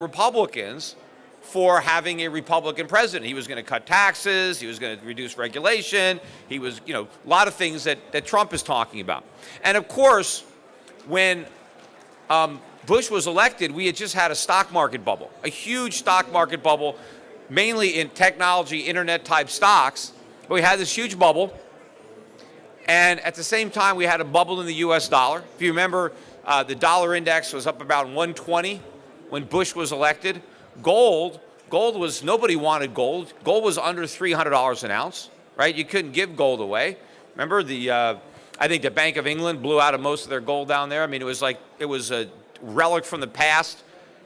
Republicans for having a Republican president. He was going to cut taxes. He was going to reduce regulation. He was, a lot of things that Trump is talking about. And of course, when Bush was elected, we had just had a stock market bubble, a huge stock market bubble, mainly in technology, internet type stocks. But we had this huge bubble. And at the same time, we had a bubble in the US dollar. If you remember, the dollar index was up about 120 when Bush was elected. Gold was, nobody wanted gold. Gold was under $300 an ounce, right? You couldn't give gold away. Remember I think the Bank of England blew out of most of their gold down there. I mean, it was a relic from the past.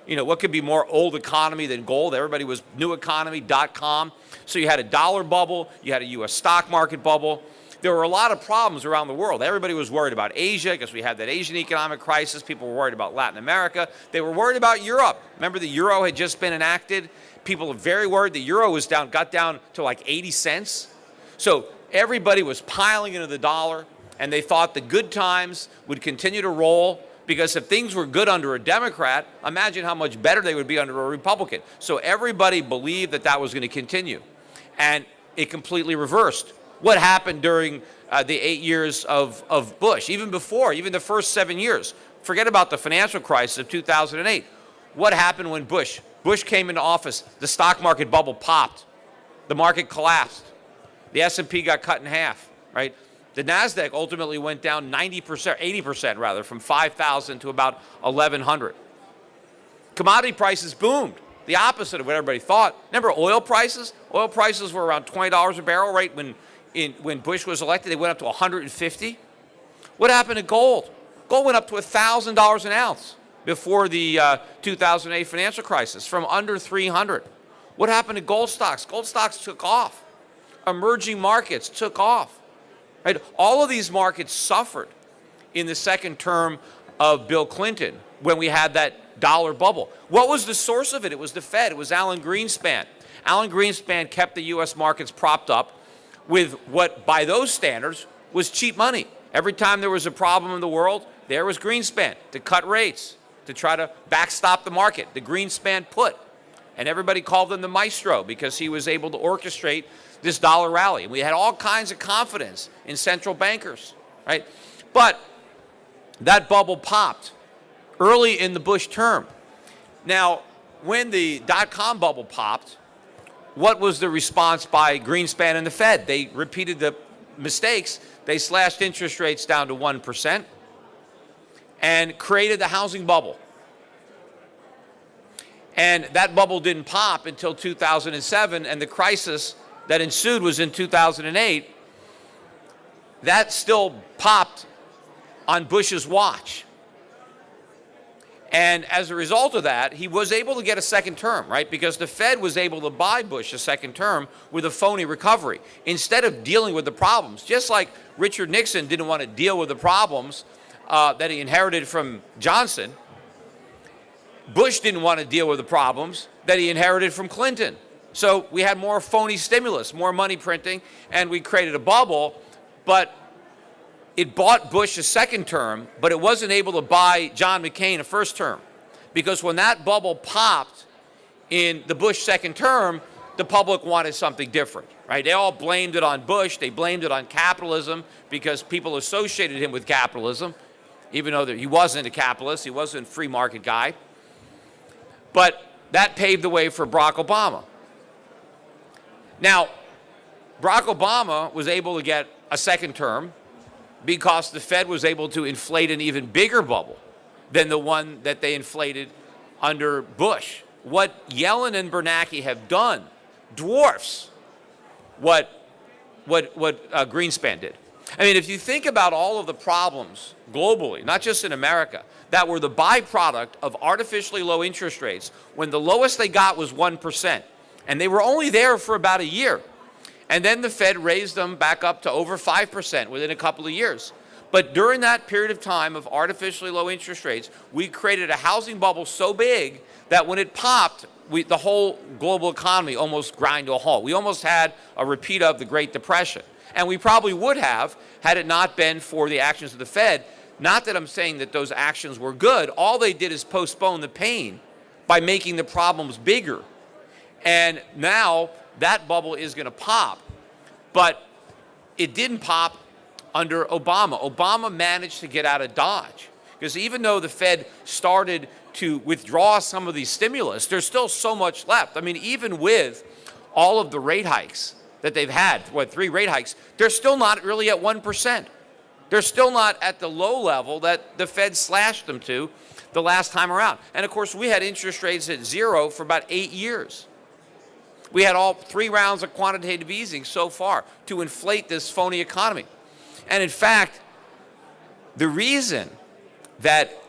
What could be more old economy than gold? Everybody was new economy.com. So you had a dollar bubble, you had a US stock market bubble. There were a lot of problems around the world. Everybody was worried about Asia because we had that Asian economic crisis. People were worried about Latin America. They were worried about Europe. Remember, the euro had just been enacted. People were very worried. The euro got down to like 80 cents. So everybody was piling into the dollar, and they thought the good times would continue to roll, because if things were good under a Democrat, imagine how much better they would be under a Republican. So everybody believed that was going to continue, and it completely reversed. What happened during the 8 years of Bush, even before, even the first 7 years? Forget about the financial crisis of 2008. What happened when Bush came into office? The stock market bubble popped. The market collapsed. The S&P got cut in half, right? The NASDAQ ultimately went down 90%, 80% rather, from 5,000 to about 1,100. Commodity prices boomed. The opposite of what everybody thought. Remember oil prices? Oil prices were around $20 a barrel, right? When Bush was elected, they went up to 150. What happened to gold? Gold went up to $1,000 an ounce before the 2008 financial crisis, from under 300. What happened to gold stocks? Gold stocks took off. Emerging markets took off. Right? All of these markets suffered in the second term of Bill Clinton when we had that dollar bubble. What was the source of it? It was the Fed. It was Alan Greenspan. Alan Greenspan kept the U.S. markets propped up with what, by those standards, was cheap money. Every time there was a problem in the world, there was Greenspan to cut rates, to try to backstop the market, the Greenspan put. And everybody called him the maestro because he was able to orchestrate this dollar rally. And we had all kinds of confidence in central bankers, right? But that bubble popped early in the Bush term. Now, when the dot-com bubble popped, what was the response by Greenspan and the Fed? They repeated the mistakes. They slashed interest rates down to 1% and created the housing bubble. And that bubble didn't pop until 2007, and the crisis that ensued was in 2008. That still popped on Bush's watch. And as a result of that, he was able to get a second term, right? Because the Fed was able to buy Bush a second term with a phony recovery instead of dealing with the problems. Just like Richard Nixon didn't want to deal with the problems that he inherited from Johnson, Bush didn't want to deal with the problems that he inherited from Clinton. So we had more phony stimulus, more money printing, and we created a bubble, but it bought Bush a second term, but it wasn't able to buy John McCain a first term. Because when that bubble popped in the Bush second term, the public wanted something different, right? They all blamed it on Bush. They blamed it on capitalism because people associated him with capitalism, even though he wasn't a capitalist. He wasn't a free market guy. But that paved the way for Barack Obama. Now, Barack Obama was able to get a second term because the Fed was able to inflate an even bigger bubble than the one that they inflated under Bush. What Yellen and Bernanke have done dwarfs what Greenspan did. I mean, if you think about all of the problems globally, not just in America, that were the byproduct of artificially low interest rates, when the lowest they got was 1%, and they were only there for about a year. And then the Fed raised them back up to over 5% within a couple of years. But during that period of time of artificially low interest rates, we created a housing bubble so big that when it popped, the whole global economy almost grind to a halt. We almost had a repeat of the Great Depression. And we probably would have had it not been for the actions of the Fed. Not that I'm saying that those actions were good. All they did is postpone the pain by making the problems bigger. And now that bubble is going to pop. But it didn't pop under Obama. Obama managed to get out of Dodge. Because even though the Fed started to withdraw some of these stimulus, there's still so much left. I mean, even with all of the rate hikes that they've had, 3 rate hikes, they're still not really at 1%. They're still not at the low level that the Fed slashed them to the last time around. And of course, we had interest rates at 0 for about 8 years. We had all 3 rounds of quantitative easing so far to inflate this phony economy. And in fact, the reason that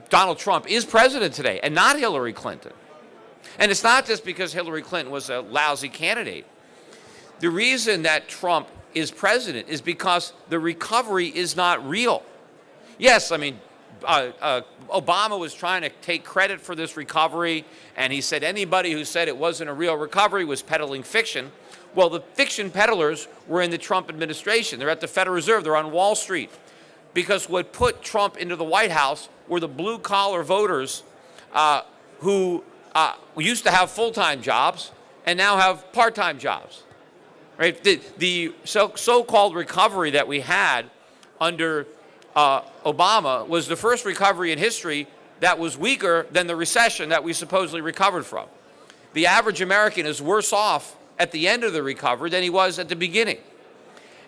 Donald Trump is president today and not Hillary Clinton, and it's not just because Hillary Clinton was a lousy candidate. The reason that Trump is president is because the recovery is not real. Yes, I mean, Obama was trying to take credit for this recovery, and he said anybody who said it wasn't a real recovery was peddling fiction. Well, the fiction peddlers were in the Trump administration. They're at the Federal Reserve. They're on Wall Street. Because what put Trump into the White House were the blue-collar voters who used to have full-time jobs and now have part-time jobs. Right? The so-called recovery that we had under Obama was the first recovery in history that was weaker than the recession that we supposedly recovered from. The average American is worse off at the end of the recovery than he was at the beginning.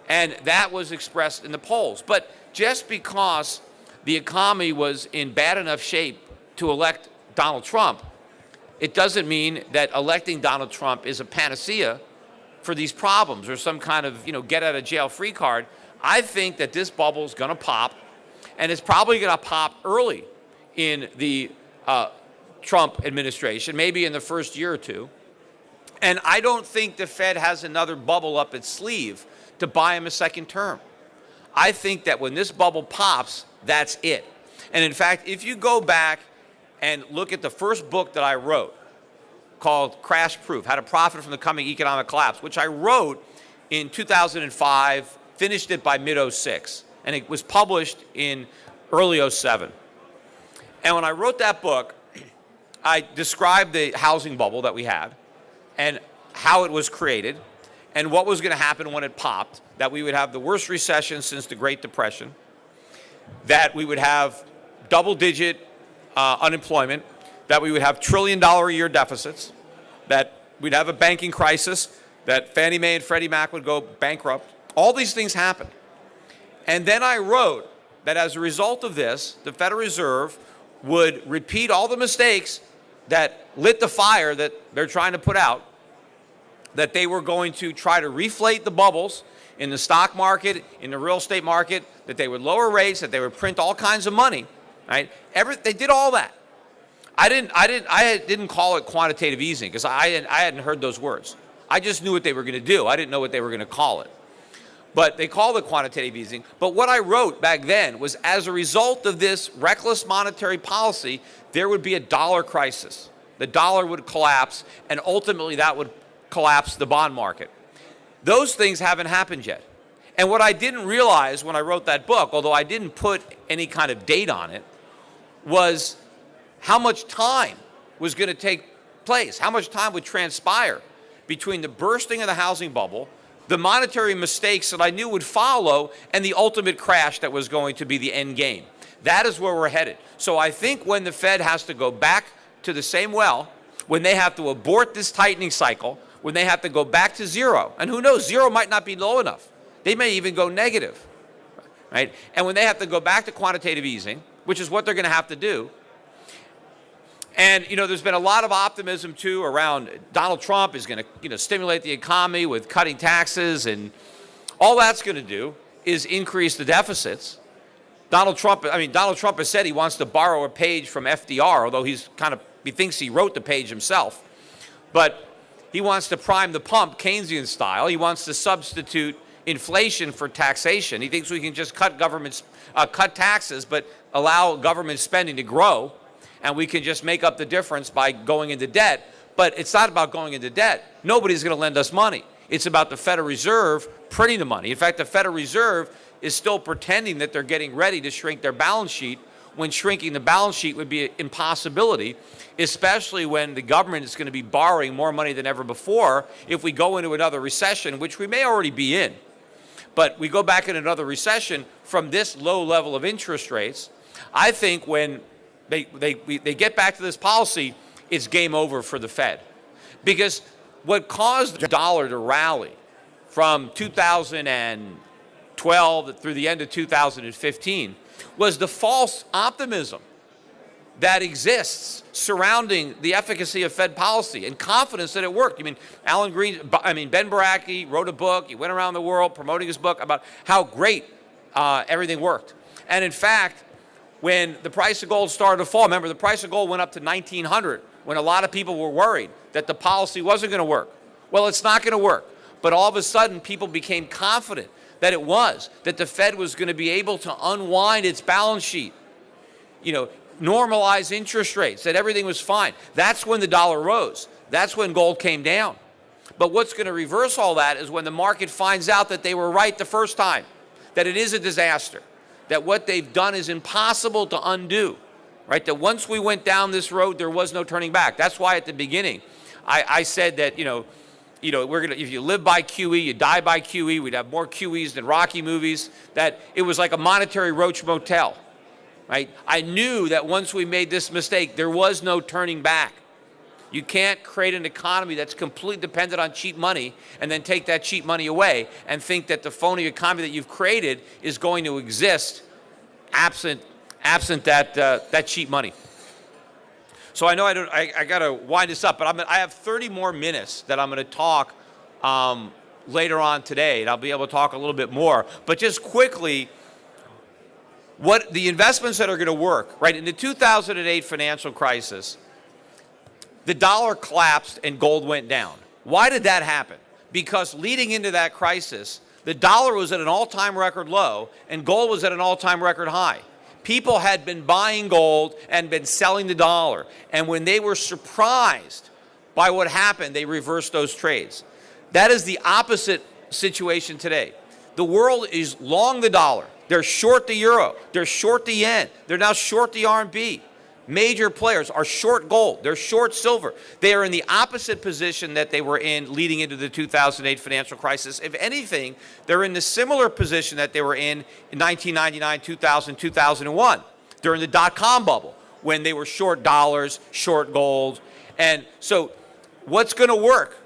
And that was expressed in the polls. But just because the economy was in bad enough shape to elect Donald Trump, it doesn't mean that electing Donald Trump is a panacea for these problems or some kind of, get out of jail free card. I think that this bubble is going to pop, and it's probably going to pop early in the Trump administration, maybe in the first year or two. And I don't think the Fed has another bubble up its sleeve to buy him a second term. I think that when this bubble pops, that's it. And in fact, if you go back and look at the first book that I wrote called Crash Proof, How to Profit from the Coming Economic Collapse, which I wrote in 2005, finished it by mid-06, and it was published in early 07. And when I wrote that book, I described the housing bubble that we had and how it was created and what was going to happen when it popped, that we would have the worst recession since the Great Depression, that we would have double-digit unemployment, that we would have trillion-dollar-a-year deficits, that we'd have a banking crisis, that Fannie Mae and Freddie Mac would go bankrupt. All these things happened. And then I wrote that as a result of this, the Federal Reserve would repeat all the mistakes that lit the fire that they're trying to put out, that they were going to try to reflate the bubbles in the stock market, in the real estate market, that they would lower rates, that they would print all kinds of money, right? They did all that. I didn't call it quantitative easing because I hadn't heard those words. I just knew what they were going to do. I didn't know what they were going to call it. But they called it quantitative easing. But what I wrote back then was, as a result of this reckless monetary policy, there would be a dollar crisis. The dollar would collapse, and ultimately that would collapse the bond market. Those things haven't happened yet. And what I didn't realize when I wrote that book, although I didn't put any kind of date on it, was how much time was going to take place, how much time would transpire between the bursting of the housing bubble, the monetary mistakes that I knew would follow, and the ultimate crash that was going to be the end game. That is where we're headed. So I think when the Fed has to go back to the same well, when they have to abort this tightening cycle, when they have to go back to zero, and who knows, zero might not be low enough. They may even go negative, right? And when they have to go back to quantitative easing, which is what they're going to have to do. And, there's been a lot of optimism, too, around Donald Trump is going to, stimulate the economy with cutting taxes, and all that's going to do is increase the deficits. Donald Trump has said he wants to borrow a page from FDR, although he thinks he wrote the page himself. But he wants to prime the pump Keynesian style. He wants to substitute inflation for taxation. He thinks we can just cut taxes, but allow government spending to grow, and we can just make up the difference by going into debt. But it's not about going into debt. Nobody's going to lend us money. It's about the Federal Reserve printing the money. In fact, the Federal Reserve is still pretending that they're getting ready to shrink their balance sheet when shrinking the balance sheet would be an impossibility, especially when the government is going to be borrowing more money than ever before if we go into another recession, which we may already be in. But we go back in another recession from this low level of interest rates. I think when they get back to this policy, it's game over for the Fed. Because what caused the dollar to rally from 2012 through the end of 2015 was the false optimism that exists surrounding the efficacy of Fed policy and confidence that it worked. Ben Bernanke wrote a book. He went around the world promoting his book about how great everything worked. And in fact, when the price of gold started to fall, remember the price of gold went up to 1,900 when a lot of people were worried that the policy wasn't going to work. Well, it's not going to work. But all of a sudden, people became confident that it was, that the Fed was going to be able to unwind its balance sheet, normalize interest rates, that everything was fine. That's when the dollar rose. That's when gold came down. But what's going to reverse all that is when the market finds out that they were right the first time, that it is a disaster, that what they've done is impossible to undo, right? That once we went down this road, there was no turning back. That's why at the beginning, I said that, if you live by QE, you die by QE. We'd have more QEs than Rocky movies. That it was like a monetary roach motel, right? I knew that once we made this mistake, there was no turning back. You can't create an economy that's completely dependent on cheap money and then take that cheap money away and think that the phony economy that you've created is going to exist absent that cheap money. So I know I got to wind this up, but I have 30 more minutes that I'm going to talk later on today, and I'll be able to talk a little bit more. But just quickly, what the investments that are going to work, right? In the 2008 financial crisis, the dollar collapsed and gold went down. Why did that happen? Because leading into that crisis, the dollar was at an all-time record low and gold was at an all-time record high. People had been buying gold and been selling the dollar. And when they were surprised by what happened, they reversed those trades. That is the opposite situation today. The world is long the dollar. They're short the euro. They're short the yen. They're now short the RMB. Major players are short gold. They're short silver. They are in the opposite position that they were in leading into the 2008 financial crisis. If anything, they're in the similar position that they were in 1999, 2000, 2001, during the dot-com bubble, when they were short dollars, short gold. And so what's going to work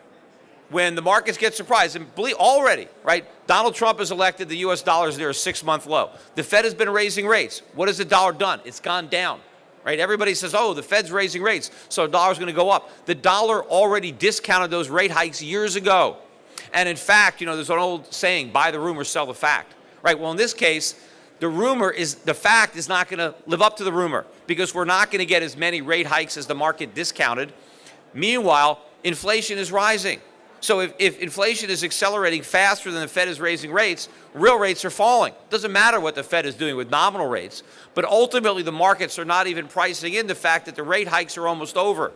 when the markets get surprised? And believe already, right, Donald Trump is elected, the U.S. dollar is near a 6-month low. The Fed has been raising rates. What has the dollar done? It's gone down. Right? Everybody says, oh, the Fed's raising rates, so the dollar's going to go up. The dollar already discounted those rate hikes years ago. And in fact, there's an old saying, buy the rumor, sell the fact. Right? Well, in this case, the fact is not going to live up to the rumor because we're not going to get as many rate hikes as the market discounted. Meanwhile, inflation is rising. So if inflation is accelerating faster than the Fed is raising rates, real rates are falling. It doesn't matter what the Fed is doing with nominal rates, but ultimately the markets are not even pricing in the fact that the rate hikes are almost over.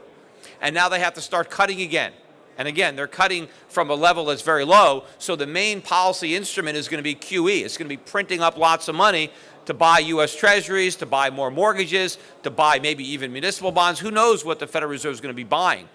And now they have to start cutting again. And again, they're cutting from a level that's very low, so the main policy instrument is going to be QE. It's going to be printing up lots of money to buy U.S. Treasuries, to buy more mortgages, to buy maybe even municipal bonds. Who knows what the Federal Reserve is going to be buying?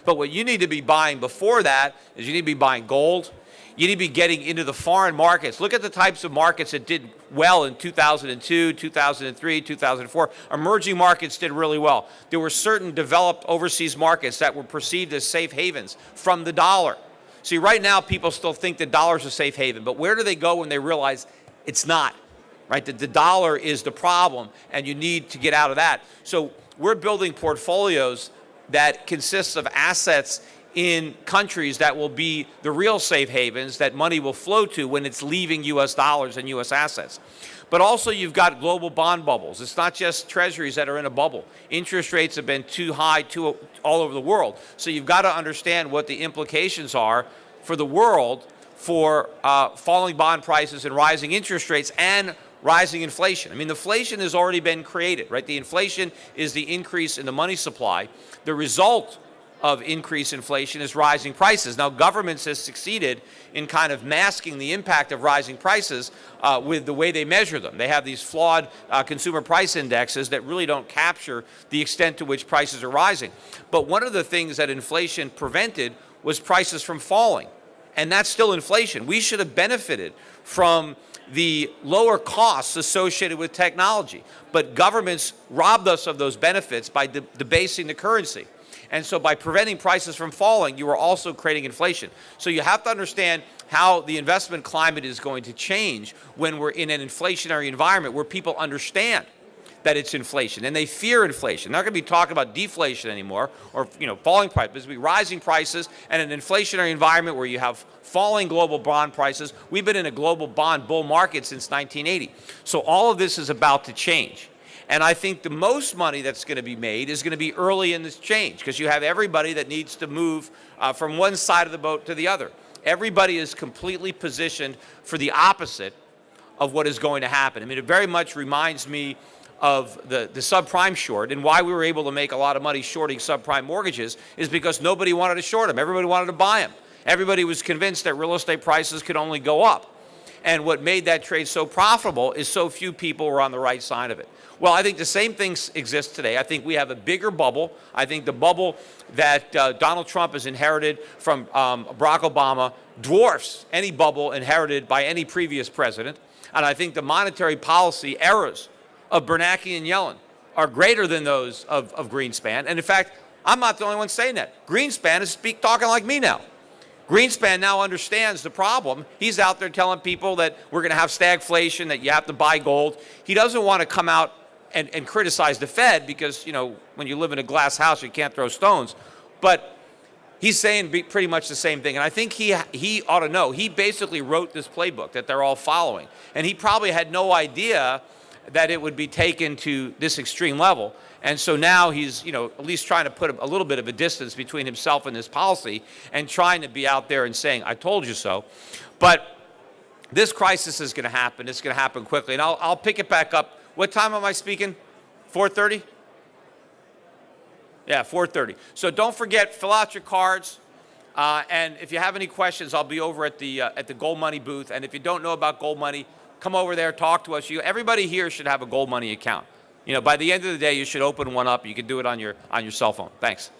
But what you need to be buying before that is you need to be buying gold. You need to be getting into the foreign markets. Look at the types of markets that did well in 2002, 2003, 2004. Emerging markets did really well. There were certain developed overseas markets that were perceived as safe havens from the dollar. See, right now people still think the dollar is a safe haven, but where do they go when they realize it's not? Right? That the dollar is the problem and you need to get out of that. So we're building portfolios that consists of assets in countries that will be the real safe havens that money will flow to when it's leaving U.S. dollars and U.S. assets. But also you've got global bond bubbles. It's not just treasuries that are in a bubble. Interest rates have been too high all over the world. So you've got to understand what the implications are for the world for falling bond prices and rising interest rates and rising inflation. I mean, inflation has already been created, right? The inflation is the increase in the money supply. The result of increased inflation is rising prices. Now, governments have succeeded in kind of masking the impact of rising prices with the way they measure them. They have these flawed consumer price indexes that really don't capture the extent to which prices are rising. But one of the things that inflation prevented was prices from falling. And that's still inflation. We should have benefited from the lower costs associated with technology. But governments robbed us of those benefits by debasing the currency. And so by preventing prices from falling, you are also creating inflation. So you have to understand how the investment climate is going to change when we're in an inflationary environment where people understand that it's inflation and they fear inflation. They're not going to be talking about deflation anymore or falling prices. It's going to be rising prices and an inflationary environment where you have falling global bond prices. We've been in a global bond bull market since 1980. So all of this is about to change. And I think the most money that's going to be made is going to be early in this change because you have everybody that needs to move from one side of the boat to the other. Everybody is completely positioned for the opposite of what is going to happen. I mean, it very much reminds me of the subprime short, and why we were able to make a lot of money shorting subprime mortgages is because nobody wanted to short them. Everybody wanted to buy them. Everybody was convinced that real estate prices could only go up. And what made that trade so profitable is so few people were on the right side of it. Well, I think the same thing exists today. I think we have a bigger bubble. I think the bubble that Donald Trump has inherited from Barack Obama dwarfs any bubble inherited by any previous president. And I think the monetary policy errors of Bernanke and Yellen are greater than those of Greenspan. And in fact, I'm not the only one saying that. Greenspan is talking like me now. Greenspan now understands the problem. He's out there telling people that we're going to have stagflation, that you have to buy gold. He doesn't want to come out and criticize the Fed because, when you live in a glass house, you can't throw stones. But he's saying pretty much the same thing. And I think he ought to know. He basically wrote this playbook that they're all following. And he probably had no idea that it would be taken to this extreme level. And so now he's, at least trying to put a little bit of a distance between himself and this policy and trying to be out there and saying, I told you so. But this crisis is going to happen. It's going to happen quickly. And I'll pick it back up. What time am I speaking? 4:30? Yeah, 4:30. So don't forget, fill out your cards. And if you have any questions, I'll be over at the Gold Money booth. And if you don't know about Gold Money, come over there, talk to us. Everybody here should have a Gold Money account. By the end of the day, you should open one up. You can do it on your cell phone. Thanks.